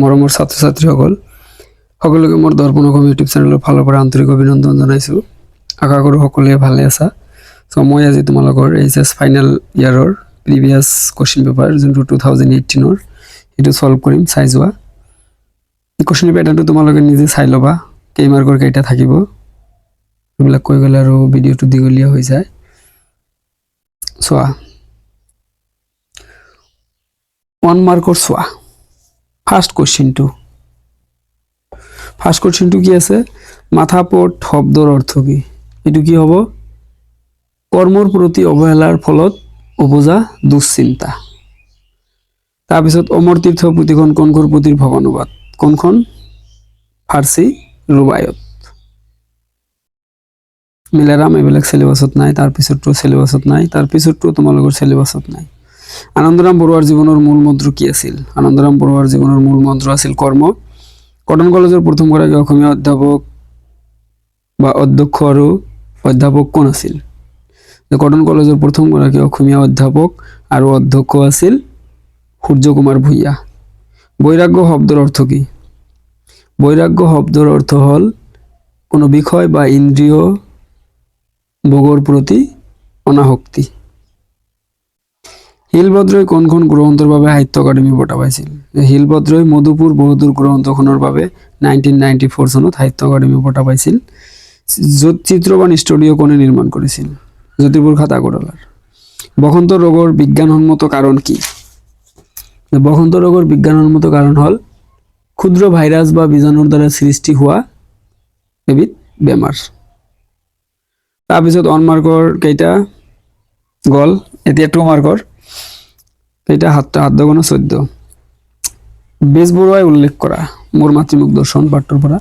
মৰমৰ ছাত্ৰ ছাত্ৰীসকল সকলোকে মোৰ দৰ্পণ অসম ইউটিউব চেনেলৰ ফালৰ পৰা আন্তৰিক অভিনন্দন জনাইছোঁ। আশা কৰোঁ সকলোৱে ভালে আছা। চ' মই আজি তোমালোকৰ এইচএছ ফাইনেল ইয়াৰৰ প্ৰিভিয়াছ কুৱেশ্যন পেপাৰ যোনটো 2018 সেইটো ছল্ভ কৰিম, চাই যোৱা। কুৱেশ্যন পেপাৰটো তোমালোকে নিজে চাই ল'বা, কেইমাৰ্কৰ কেইটা থাকিব, এইবিলাক কৈ গ'লে আৰু ভিডিঅ'টো দীঘলীয়া হৈ যায়। চোৱা 1 মাৰ্কৰ চোৱা ফাৰ্ষ্ট কুৱেশ্যনটো কি আছে, মাথাপট শব্দৰ অৰ্থ কি? এইটো কি হ'ব? কৰ্মৰ প্ৰতি অৱহেলাৰ ফলত উপজা দুশ্চিন্তা। তাৰপিছত অমৰ তীৰ্থ পুথিখন কোনখন পুথিৰ ভগ্নানুবাদ? কোনখন? ফাৰ্চী ৰুবায়ত। মিলাৰাম এইবিলাক চিলেবাছত নাই, তাৰপিছতো চিলেবাছত নাই, তাৰপিছতো তোমালোকৰ চিলেবাছত নাই। আনন্দৰাম বৰুৱাৰ জীৱনৰ মূল মন্ত্ৰ কি আছিল? আনন্দৰাম বৰুৱাৰ জীৱনৰ মূল মন্ত্ৰ আছিল কৰ্ম। কটন কলেজৰ প্ৰথমগৰাকী অসমীয়া অধ্যাপক বা অধ্যক্ষ আৰু অধ্যাপক কোন আছিল? কটন কলেজৰ প্ৰথমগৰাকী অসমীয়া অধ্যাপক আৰু অধ্যক্ষ আছিল সূৰ্য কুমাৰ ভূঞা। বৈৰাগ্য শব্দৰ অৰ্থ কি? বৈৰাগ্য শব্দৰ অৰ্থ হ'ল কোনো বিষয় বা ইন্দ্ৰিয় ভোগৰ প্ৰতি অনাসক্তি। শিলভদ্ৰই কোনখন গ্ৰন্থৰ বাবে সাহিত্য একাডেমি বঁটা পাইছিল? শিলভদ্ৰই মধুপুৰ বহুদূৰ গ্ৰন্থখনৰ বাবে 1994 চনত সাহিত্য একাডেমি বঁটা পাইছিল। চিত্ৰবান ষ্টুডিঅ' কোনে নিৰ্মাণ কৰিছিল? জ্যোতিপ্ৰসাদ আগৰৱালাৰ। বসন্ত ৰোগৰ বিজ্ঞানসন্মত কাৰণ কি? বসন্ত ৰোগৰ বিজ্ঞানসন্মত কাৰণ হ'ল ক্ষুদ্ৰ ভাইৰাছ বা বীজাণুৰ দ্বাৰা সৃষ্টি হোৱা এবিধ বেমাৰ। তাৰপিছত 1 মাৰ্কৰ কেইটা গ'ল, এতিয়া 2 মাৰ্কৰ কেইটা? 7 বেজবৰুৱাই উল্লেখ কৰা, মোৰ মাতৃমুখ দৰ্শন পাঠৰ পৰা,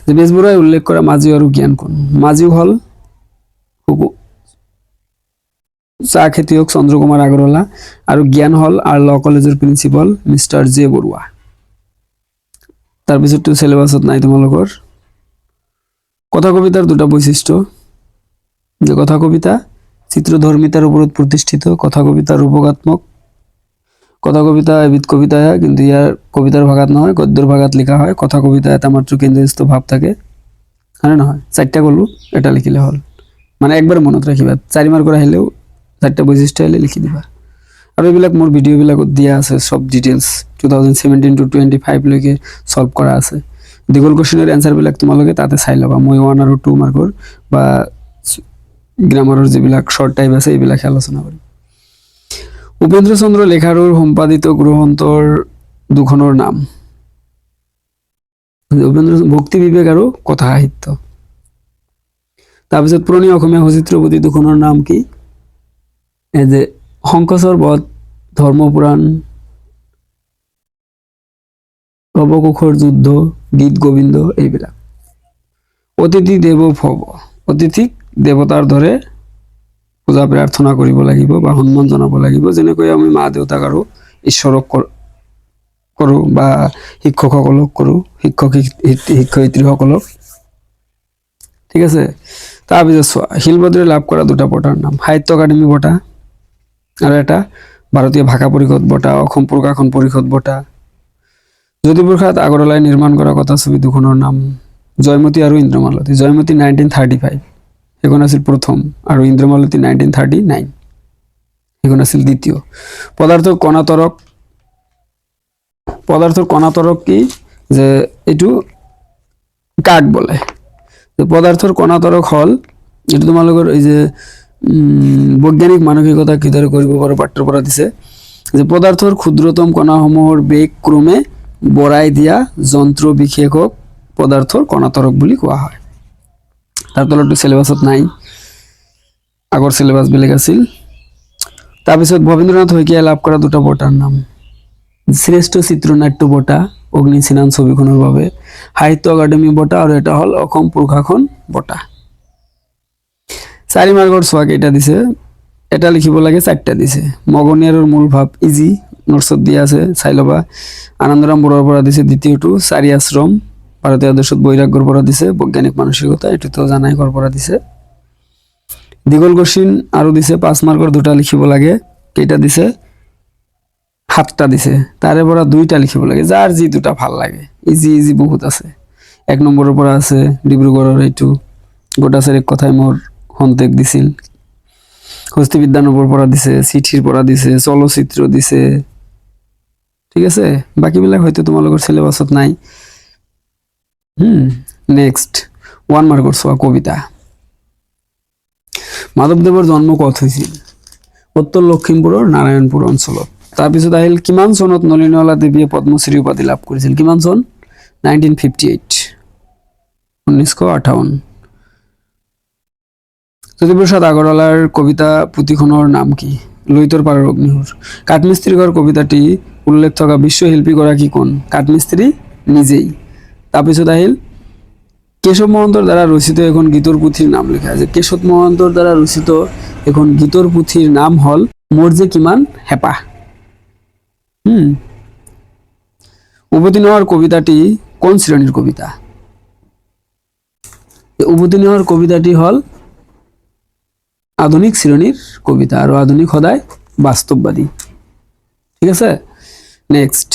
যে বেজবৰুৱাই উল্লেখ কৰা মাজু আৰু জ্ঞান কোন? মাজু হ'ল চাহ খেতিয়ক চন্দ্ৰ কুমাৰ আগৰৱালা আৰু জ্ঞান হ'ল ল কলেজৰ প্ৰিন্সিপাল মিষ্টাৰ জে বৰুৱা। তাৰপিছততো চিলেবাছত নাই তোমালোকৰ। কথা কবিতাৰ দুটা বৈশিষ্ট্য, যে কথা কবিতা চিত্ৰধৰ্মিতাৰ ওপৰত প্ৰতিষ্ঠিত, কথা কবিতা ৰূপকাত্মক। কথা কবিতা এবিধ কবিতা, কিন্তু ইয়াৰ কবিতাৰ ভাষাত নহয়, গদ্যৰ ভাষাত লিখা হয়। কথা কবিতা এটা মাত্ৰ কেন্দ্ৰস্থ ভাৱ থাকে, হয়নে নহয়? 4টা ক'লো, এটা লিখিলে হ'ল, মানে একবাৰ মনত ৰাখিবা। 4 মাৰ্কৰ আহিলেও 4টা বৈশিষ্ট্য আহিলে লিখি দিবা। আৰু এইবিলাক মোৰ ভিডিঅ'বিলাকত দিয়া আছে, চব ডিটেইলছ 2017 to 25 লৈকে ছল্ভ কৰা আছে। দীঘল কুৱেশ্যনৰ এনচাৰবিলাক তোমালোকে তাতে চাই ল'বা। মই 1 আৰু 2 মাৰ্কৰ বা গ্ৰামাৰৰ যিবিলাক শৰ্ট টাইপ আছে এইবিলাক আলোচনা কৰিম। উপেন্দ্ৰ চন্দ্ৰ লেখাৰুৰ সম্পাদিত গ্ৰন্থৰ দুখনৰ নাম? ভক্তি বিবেক আৰু কথা সাহিত্য। তাৰপিছত পুৰণি অসমীয়া সচিত্ৰ পুথি দুখনৰ নাম কি? এই যে শংকচৰ বধ, ধৰ্মপুৰাণ, অৱকোষৰ যুদ্ধ, গীত গোবিন্দ এইবিলাক। অতিথি দেৱ ভৱ, অতিথিক দেৱতাৰ দৰে পূজা প্ৰাৰ্থনা কৰিব লাগিব বা সন্মান জনাব লাগিব, যেনেকৈ আমি মা দেউতাক আৰু ঈশ্বৰক কৰোঁ বা শিক্ষকসকলক কৰোঁ, শিক্ষয়িত্ৰীসকলক। ঠিক আছে। তাৰপিছত চোৱা, শিলভদ্ৰই লাভ কৰা 2টা বঁটাৰ নাম? সাহিত্য একাডেমি বঁটা আৰু এটা ভাৰতীয় ভাষা পৰিষদ বঁটা, অসম প্ৰকাশন পৰিষদ বঁটা। জ্যোতিপ্ৰসাদ আগৰৱালাই নিৰ্মাণ কৰা কথাছবি দুখনৰ নাম? জয়মতী আৰু ইন্দ্ৰমালতী। জয়মতী 1935, সেইখন আছিল প্ৰথম, আৰু ইন্দ্ৰমালতী 1939, সেইখন আছিল দ্বিতীয়। পদাৰ্থৰ কণাতৰক কি? যে এইটো কাক বোলে? পদাৰ্থৰ কণাতৰক হ'ল, এইটো তোমালোকৰ এই যে বৈজ্ঞানিক মানসিকতা কিদৰে কৰিব পাৰো পাঠ্যৰ পৰা দিছে, যে পদাৰ্থৰ ক্ষুদ্ৰতম কণাসমূহৰ বেগ ক্ৰমে বঢ়াই দিয়া যন্ত্ৰ বিশেষক পদাৰ্থৰ কণাতৰক বুলি কোৱা হয়। তাৰ তলতটো চিলেবাছত নাই, আগৰ চিলেবাছ বেলেগ আছিল। তাৰপিছত ভৱেন্দ্ৰনাথ শইকীয়াই লাভ কৰা 2টা বঁটাৰ নাম? শ্ৰেষ্ঠ চিত্ৰনাট্য বঁটা অগ্নিচিনান ছবিখনৰ বাবে, সাহিত্য একাডেমি বঁটা, আৰু এটা হ'ল অসম প্ৰকাশন বঁটা। 4 মাৰ্কৰ চোৱা কেইটা দিছে, এটা লিখিব লাগে, 4টা দিছে। মগনিয়াৰৰ মূল ভাৱ ইজি, নোটছত দিয়া আছে, চাই ল'বা। আনন্দৰাম বৰুৱাৰ পৰা দিছে দ্বিতীয়টো, 4 আশ্ৰম, ভাৰতীয় আদৰ্শত বৈৰাগ্যৰ পৰা দিছে, বৈজ্ঞানিক মানসিকতা, এইটোতো জানাই কৰ পৰা দিছে। দীঘল কুৱেশ্যন আৰু দিছে 5 মাৰ্কৰ 2টা লিখিব লাগে, কেইটা দিছে? 7টা দিছে তাৰে পৰা 2টা লিখিব লাগে যাৰ যি দুটা ভাল লাগে ইজি ইজি বহুত আছে 1 নম্বৰৰ পৰা আছে ডিব্ৰুগড়ৰ এইটো গোটাচেৰ এক কথাই মোৰ হন্তেক দিছিল হস্তি বিদ্যানগৰৰ পৰা দিছে চিঠিৰ পৰা দিছে চলচিত্ৰ দিছে ঠিক আছে বাকিবিলাক হয়তো তোমালোকৰ সিলেবাসত নাই নেক্সট 1 মাৰ্কৰ সোয়া কবিতা মাধৱদেৱৰ জন্ম কত হৈছিল উত্তৰ লখিমপুৰৰ নাৰায়ণপুৰ অঞ্চলত তাৰপিছত আহিল কিমান চনত নলিনীৱালা দেৱীয়ে পদ্মশ্ৰী উপাধি লাভ কৰিছিল কিমান চন 1958 1958 জ্যোতিপ্ৰসাদ আগৰৱালাৰ কবিতা পুথিখনৰ নাম কি লুইতৰ পাৰৰ অগ্নিহুৰ কাঠমিস্ত্ৰী ঘৰ কবিতাটি উল্লেখ থকা বিশ্বশিল্পী গৰাকী কোন কাঠমিস্ত্ৰী নিজেই তাৰপিছত আহিল কেশৱ মহন্তৰ দ্বাৰা ৰচিত এখন গীতৰ পুথিৰ নাম লিখা আছে কেশৱ মহন্তৰ দ্বাৰা ৰচিত এখন গীতৰ পুথিৰ নাম হল মোৰ যে কিমান হেপাহ উভতি নহৰ কবিতাটি কোন শ্ৰেণীৰ কবিতা উভতি নহৰ কবিতাটি হল আধুনিক শ্ৰেণীৰ কবিতা আৰু আধুনিক সদায় বাস্তৱবাদী ঠিক আছে নেক্সট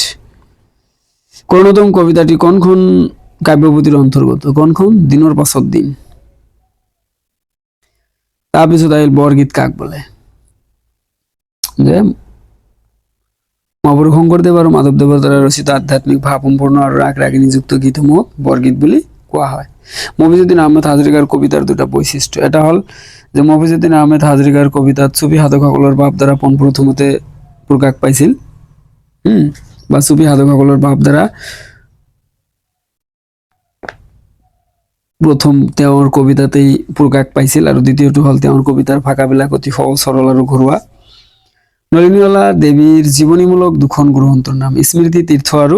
কৰ্ণতম কবিতাটি কোনখন কাব্যপুথিৰ অন্তৰ্গত কোনখন দিনৰ পাছত দিন তাৰপিছত আহিল বৰগীত কাক বোলে যে মহাপুৰুষ শংকৰদেৱ আৰু মাধৱদেৱৰ দ্বাৰা ৰচিত আধ্যাত্মিক ভাৱসম্পন্ন আৰু ৰাগ ৰাগিণীযুক্ত গীতসমূহক বৰগীত বুলি কোৱা হয় মফিজুদ্দিন আহমেদ হাজৰিকাৰ কবিতাৰ দুটা বৈশিষ্ট্য এটা হল যে মফিজুদ্দিন আহমেদ হাজৰিকাৰ কবিতাত চুফি সাধকসকলৰ ভাৱধাৰা পোনপ্ৰথমতে প্ৰকাশ পাইছিল বা চুফি সাধকসকলৰ ভাৱধাৰা প্ৰথম তেওঁৰ কবিতাতেই প্ৰকাশ পাইছিল আৰু দ্বিতীয়টো হল তেওঁৰ কবিতাৰ ভাষাবিলাক অতি সহজ সৰল আৰু ঘৰুৱা নলিনীৱালা দেৱীৰ জীৱনীমূলক দুখন গ্ৰন্থৰ নাম স্মৃতি তীৰ্থ আৰু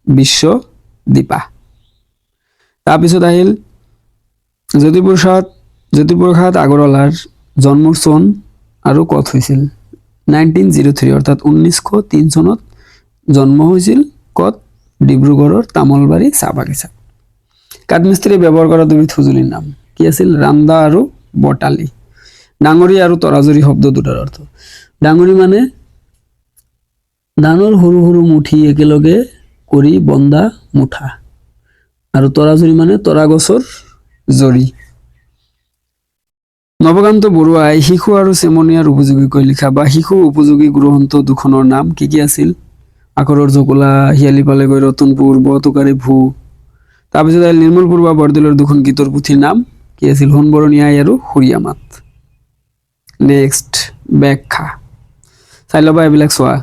বিশ্ব দীপা তাৰপিছত আহিল জ্যোতিপ্ৰসাদ আগৰৱালাৰ জন্মৰ চন আৰু কত হৈছিল 1903 অৰ্থাৎ 1903 চনত জন্ম হৈছিল কত ডিব্ৰুগড়ৰ তামলবাৰী চাহ বাগিচা কাঠমিস্ত্ৰী ব্যৱহাৰ কৰা দুবিধ সঁজুলিৰ নাম কি আছিল ৰান্দা আৰু বটালি ডাঙৰি আৰু তৰাজুৰি শব্দ দুটাৰ অৰ্থ ডাঙৰি মানে ধানৰ সৰু সৰু মুঠি একেলগে কৰি বন্ধা মুঠা আৰু তৰাজুৰি মানে তৰা গছৰ জৰি নৱকান্ত বৰুৱাই শিশু আৰু চেমনীয়াৰ উপযোগীকৈ লিখা বা শিশু উপযোগী গ্ৰন্থ দুখনৰ নাম কি আছিল আখৰৰ জকলা হিয়ালি পালেগৈ ৰতনপুৰ বটোকাৰী ভূ তাৰপিছত নিৰ্মল পূৰ্বা বৰদলৈৰ দুখন গীতৰ পুথিৰ নাম কি আছিল সোণবৰণী আই আৰু সুৰীয়া মাত নেক্সট ব্যাখ্যা চাই ল'বা এইবিলাক চোৱা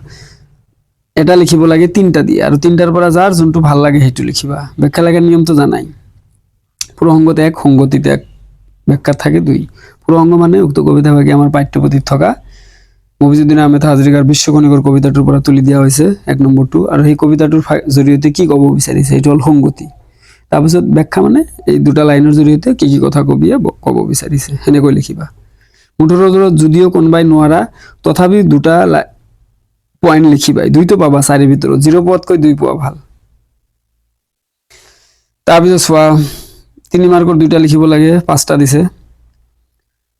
এটা লিখিব লাগে 3টা দিয়ে আৰু 3টাৰ পৰা যাৰ যোনটো ভাল লাগে সেইটো লিখিবা ব্যাখ্যা লাগাৰ নিয়মটো জানাই প্ৰসংগত 1 সংগতিত 1 ব্যাখ্যা থাকে 2 প্ৰসংগ মানে উক্ত কবিতা ভাগে আমাৰ পাঠ্যপুথিত থকা মফিজুদ্দিন আহমেদ হাজৰিকাৰ বিশ্বকণিকৰ কবিতাটোৰ পৰা তুলি দিয়া হৈছে 1 নম্বৰটো আৰু সেই কবিতাটোৰ জৰিয়তে কি ক'ব বিচাৰিছে এইটো হল সংগতি তাৰপিছত ব্যাখ্যা মানে এই দুটা লাইনৰ জৰিয়তে কি কথা কবিয়ে ক'ব বিচাৰিছে হেনেকৈ লিখিবা মুঠৰ ওপৰত যদিও কোনবাই নোৱাৰা তথাপি দুটা পয়েন্ট লিখিবাই 2টো পাবা 4 ভিতৰত 0 পোৱাতকৈ 2 পোৱা ভাল তাৰপিছত চোৱা 3 মাৰ্কৰ 2টা লিখিব লাগে 5টা দিছে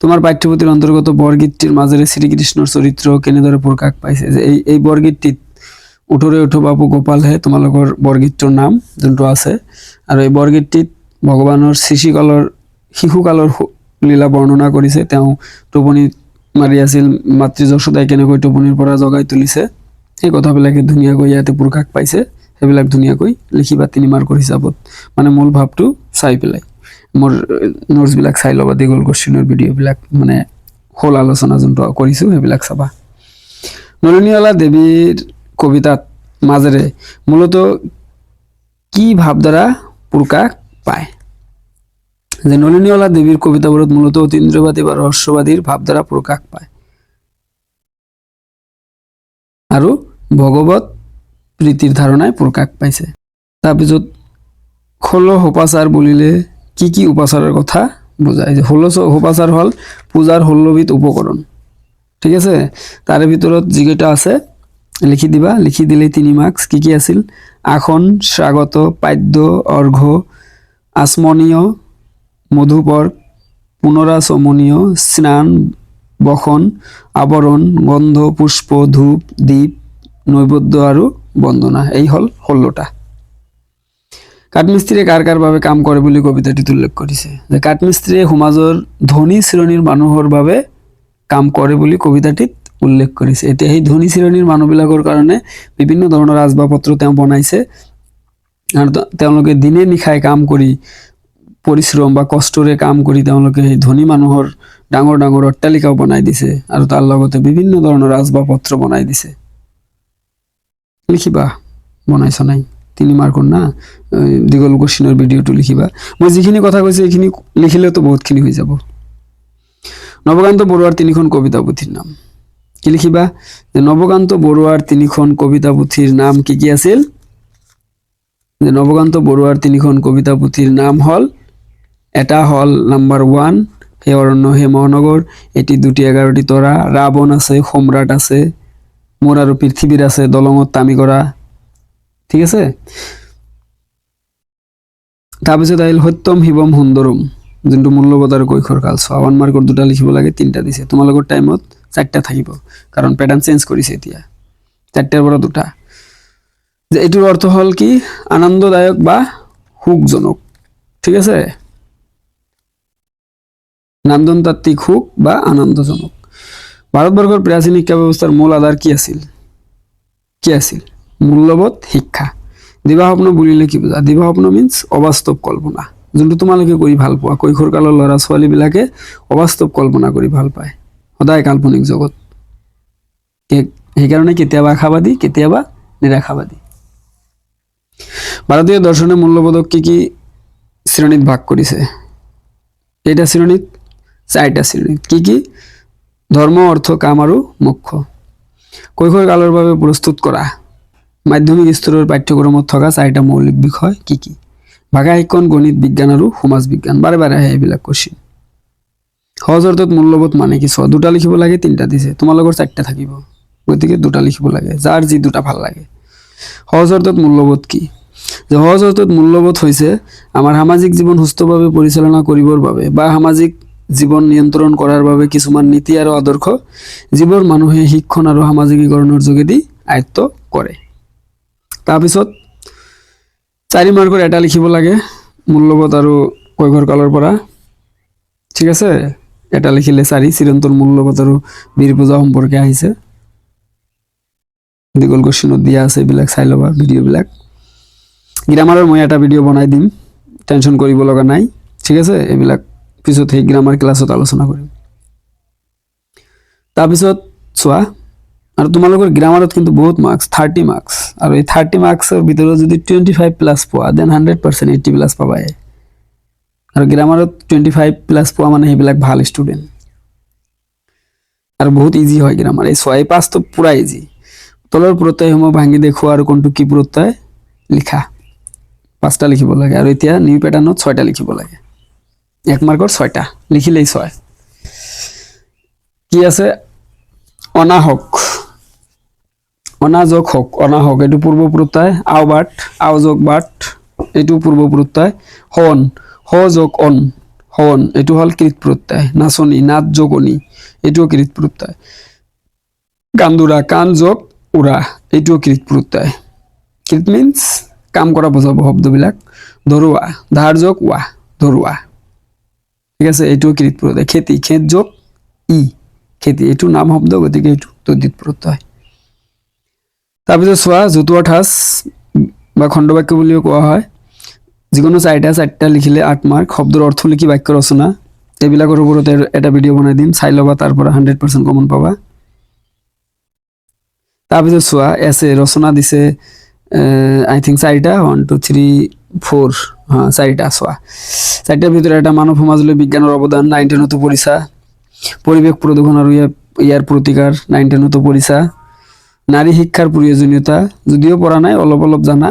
তোমাৰ পাঠ্যপুথিৰ অন্তৰ্গত বৰগীতটিৰ মাজেৰে শ্ৰীকৃষ্ণৰ চৰিত্ৰ কেনেদৰে প্ৰকাশ পাইছে যে এই বৰগীতটিত উঠৰে উঠ বাপু গোপালহে তোমালোকৰ বৰগীতটোৰ নাম যোনটো আছে আৰু এই বৰগীতটিত ভগৱানৰ শিশুকালৰ লীলা বৰ্ণনা কৰিছে তেওঁ টোপনি মাৰি আছিল মাতৃ যশোদাই কেনেকৈ টোপনিৰ পৰা জগাই তুলিছে এই কথাবিলাকে ধুনীয়াকৈ ইয়াতে প্ৰকাশ পাইছে সেইবিলাক ধুনীয়াকৈ লিখিবা 3 মাৰ্কৰ হিচাপত মানে মূল ভাৱটো চাই পেলাই মোৰ নোটছ বিলাক চাই ল'বা দীঘল কোশ্চেনৰ ভিডিঅ' বিলাক মানে হল আলোচনা যোনটো কৰিছো সেইবিলাক চাবা নলিনীৱালা দেৱীৰ কবিতাত মাজেৰে মূলত কি ভাৱধাৰা প্ৰকাশ পায় যে নলিনীৱালা দেৱীৰ কবিতাবোৰত মূলত অতীন্দ্ৰবাদী বা ৰহস্যবাদীৰ ভাৱধাৰা প্ৰকাশ পায় আৰু ভগৱত প্ৰীতিৰ ধাৰণাই প্ৰকাশ পাইছে তাৰপিছত 16 হোপাচাৰ বুলিলে কি উপাচাৰৰ কথা বুজায় যে 16 হোপাচাৰ হল পূজাৰ 16 বিধ উপকৰণ ঠিক আছে তাৰে ভিতৰত যিকেইটা আছে লিখি দিবা লিখি দিলে 3 মাৰ্কস কি আছিল আসন স্বাগত পাদ্য অৰ্ঘ্য আচমনীয় মধুপৰ পুনৰাচমনীয় স্নান বখন আবৰণ গন্ধ পুষ্প ধূপ দীপ নৈবেদ্য আৰু বন্দনা। এই হল 16টা। কাঠমিস্ত্ৰীয়ে কাৰ কাৰ বাবে কাম কৰে বুলি কবিতাটিত উল্লেখ কৰিছে। যে কাঠমিস্ত্ৰীয়ে সমাজৰ ধনী শ্ৰেণীৰ মানুহৰ বাবে কাম কৰে বুলি কবিতাটিত উল্লেখ কৰিছে। এতিয়া সেই ধনী শ্ৰেণীৰ মানুহবিলাকৰ কাৰণে বিভিন্ন ধৰণৰ আচবাবপত্ৰ তেওঁ বনাইছে আৰু তেওঁলোকে দিনে নিশাই কাম কৰি পৰিশ্ৰম বা কষ্টৰে কাম কৰি তেওঁলোকে সেই ধনী মানুহৰ ডাঙৰ ডাঙৰ অট্টালিকাও বনাই দিছে আৰু তাৰ লগতে বিভিন্ন ধৰণৰ আচবাবপত্ৰ বনাই দিছে। লিখিবা বনাইছ নাই 3 মাৰ্কৰ না, দীঘল কোশ্চিনৰ ভিডিঅ'টো লিখিবা। মই যিখিনি কথা কৈছো এইখিনি লিখিলেতো বহুতখিনি হৈ যাব। নৱকান্ত বৰুৱাৰ 3খন কবিতা পুথিৰ নাম কি লিখিবা? যে নৱকান্ত বৰুৱাৰ 3খন কবিতা পুথিৰ নাম কি কি আছিল? যে নৱকান্ত বৰুৱাৰ 3খন কবিতা পুথিৰ নাম হল, এটা হল নাম্বাৰ 1 হে অৰণ্য হে মহানগৰ, এটি 2টি 11টি তৰা, ৰাৱণ আছে, সম্ৰাট আছে, মোৰ আৰু পৃথিৱীৰ আছে, দলঙত তামি কৰা। ঠিক আছে। তাৰপিছত আহিল সত্যম শিৱম সুন্দৰম, যোনটো মূল্যবোধ আৰু কৈশোৰ কাল। 1 মাৰ্কৰ 2টা লিখিব লাগে, 3টা দিছে। তোমালোকৰ টাইমত 4টা থাকিব কাৰণ প্যাটাৰ্ন চেঞ্জ কৰিছে এতিয়া। 4টাৰ পৰা 2টা। যে এইটোৰ অৰ্থ হল কি? আনন্দদায়ক বা সুখজনক। ঠিক আছে। নন্দনতাত্ত্বিক সুখ বা আনন্দজনক। ভাৰতবৰ্ষৰ প্ৰাচীন শিক্ষা ব্যৱস্থাৰ মূল আধাৰ কি আছিল? কি আছিল? মূল্যবোধ শিক্ষা। দিবা স্বপ্ন বুলিলে কি বুজা? দিবা স্বপ্ন মিন্স অবাস্তৱ কল্পনা, যোনটো তোমালোকে কৰি ভাল পোৱা। কৈশোৰ কালৰ ল'ৰা ছোৱালীবিলাকে অবাস্তৱ কল্পনা কৰি ভাল পায়, সদায় কাল্পনিক জগত। সেইকাৰণে কেতিয়াবা আশাবাদী, কেতিয়াবা নিৰাশাবাদী। ভাৰতীয় দৰ্শনে মূল্যবোধক কি কি শ্ৰেণীত ভাগ কৰিছে? কেইটা শ্ৰেণীত? 4টা শ্ৰেণীত। কি কি? ধৰ্ম, অৰ্থ, কাম আৰু মোক্ষ। কৈশোৰ কালৰ বাবে প্ৰস্তুত কৰা মাধ্যমিক স্তৰৰ পাঠ্যক্ৰমত থকা 4টা মৌলিক বিষয় কি কি? ভাষা শিক্ষণ, গণিত, বিজ্ঞান আৰু সমাজ বিজ্ঞান। বাৰে বাৰে আহে এইবিলাক কোশ্চিন। সহজ অৰ্থত মূল্যবোধ মানে কি? 2টা লিখিব লাগে, 3টা দিছে। তোমালোকৰ 4টা থাকিব, গতিকে 2টা লিখিব লাগে, যাৰ যি 2টা ভাল লাগে। সহজ অৰ্থত মূল্যবোধ কি? যে সহজ অৰ্থত মূল্যবোধ হৈছে আমাৰ সামাজিক জীৱন সুস্থভাৱে পৰিচালনা কৰিবৰ বাবে বা সামাজিক জীৱন নিয়ন্ত্ৰণ কৰাৰ বাবে কিছুমান নীতি আৰু আদৰ্শ যিবোৰ মানুহে শিক্ষণ আৰু সামাজিকীকৰণৰ যোগেদি আয়ত্ত কৰে। তাৰপিছত 4 মাৰ্কৰ 1টা লিখিব লাগে মূল্যবোধ আৰু কৈশোৰ কালৰ পৰা। ঠিক আছে। 1টা লিখিলে 4। চিৰন্তন মূল্যবোধ আৰু বীৰ পূজা সম্পৰ্কে আহিছে, দীঘল কোশ্চিনত দিয়া আছে, এইবিলাক চাই ল'বা ভিডিঅ'বিলাক। গ্ৰামাৰৰ মই এটা ভিডিঅ' বনাই দিম, টেনশ্যন কৰিব লগা নাই। ঠিক আছে। এইবিলাক পিছত সেই গ্ৰামাৰ ক্লাছত আলোচনা কৰিম। তাৰপিছত চোৱা, আৰু তোমালোকৰ গ্ৰামাৰত কিন্তু বহুত মাৰ্কস, 30 মাৰ্কস, আৰু এই 30 মাৰ্কসৰ ভিতৰত যদি 25 প্লাস পোৱা দেন 100% 80 প্লাস পাবাই। আৰু গ্ৰামাৰত 25 প্লাস পোৱা মানে সেইবিলাক ভাল ষ্টুডেন্ট। আৰু বহুত ইজি হয় গ্ৰামাৰ। এই 6 5 তো পুৰা ইজি। তলৰ প্ৰত্যয়সমূহ ভাঙি দেখুওৱা আৰু কোনটো কি প্ৰত্যয় লিখা। 5টা লিখিব লাগে। আৰু এতিয়া নিউ প্যাটাৰ্নত 6টা লিখিব লাগে। 1 মাৰ্কৰ 6টা লিখিলেই 6। কি আছে? অনাহক, অনাযোগ হক, অনাহক এইটো পূৰ্ব প্ৰত্যয়। আওবাট, আওযোগ বাট এইটো পূৰ্ব প্ৰত্যয়। হন, হ যোগ অন, হন এইটো হল কৃত প্ৰত্যয়। নাচনি, নাচ যোগ অনি এইটোও কৃত প্ৰত্যয়। কান্দুৰা, কান যোগ উৰা এইটোও কৃত প্ৰত্যয়। কৃত মিন্স কাম কৰা বুজাব শব্দবিলাক। ধৰুৱা, ধাৰ যোগ ৱা, ধৰুৱা। ঠিক আছে। এইটোও কৃত প্ৰত্যয়। খেতি, খেত যোগ ই, খেতি এইটো নাম শব্দ, গতিকে এইটো তদ্ধিত প্ৰত্যয়। তাৰপিছত চোৱা, জতুৱা ঠাঁচ বা খণ্ডবাক্য বুলিও কোৱা হয়। যিকোনো 4টা লিখিলে 8 মাৰ্ক। শব্দৰ অৰ্থ লিখি বাক্য ৰচনা, এইবিলাকৰ ওপৰত এটা ভিডিঅ' বনাই দিম, চাই ল'বা, তাৰ পৰা 100% কমন পাবা। তাৰপিছত চোৱা, এছে ৰচনা দিছে আই থিংক 4টা, 1 2 3 4, 4টা। চোৱা, 4টাৰ ভিতৰত এটা মানৱ সমাজলৈ বিজ্ঞানৰ অৱদান, 9 10তো পঢ়িছা। পৰিৱেশ প্ৰদূষণ আৰু ইয়াৰ প্ৰতিকাৰ, 9 10তো পঢ়িছা। নাৰী শিক্ষাৰ প্ৰয়োজনীয়তা, যদিও পঢ়া নাই অলপ অলপ জানা।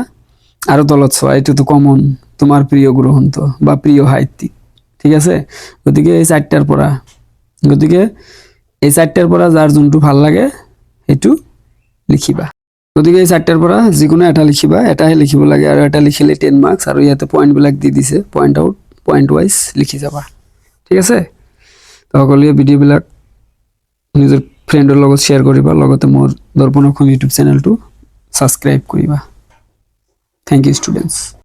আৰু তলত চোৱা, এইটোতো কমন, তোমাৰ প্ৰিয় গ্ৰন্থ বা প্ৰিয় সাহিত্যিক। ঠিক আছে। গতিকে এই 4টাৰ পৰা, গতিকে এই 4টাৰ পৰা যাৰ যোনটো ভাল লাগে সেইটো লিখিবা। গতিকে এই 4টাৰ পৰা যিকোনো এটা লিখিবা, এটাহে লিখিব লাগে, আৰু এটা লিখিলে 10 মাৰ্কস। আৰু ইয়াতে পইণ্টবিলাক দি দিছে, পইণ্ট আউট, পইণ্ট ৱাইজ লিখি যাবা। ঠিক আছে। তো সকলোৱে ভিডিঅ'বিলাক নিজৰ ফ্ৰেণ্ডৰ লগত শ্বেয়াৰ কৰিবা, লগতে মোৰ দৰ্পণ অসম ইউটিউব চেনেলটো ছাবস্ক্ৰাইব কৰিবা। Thank you students.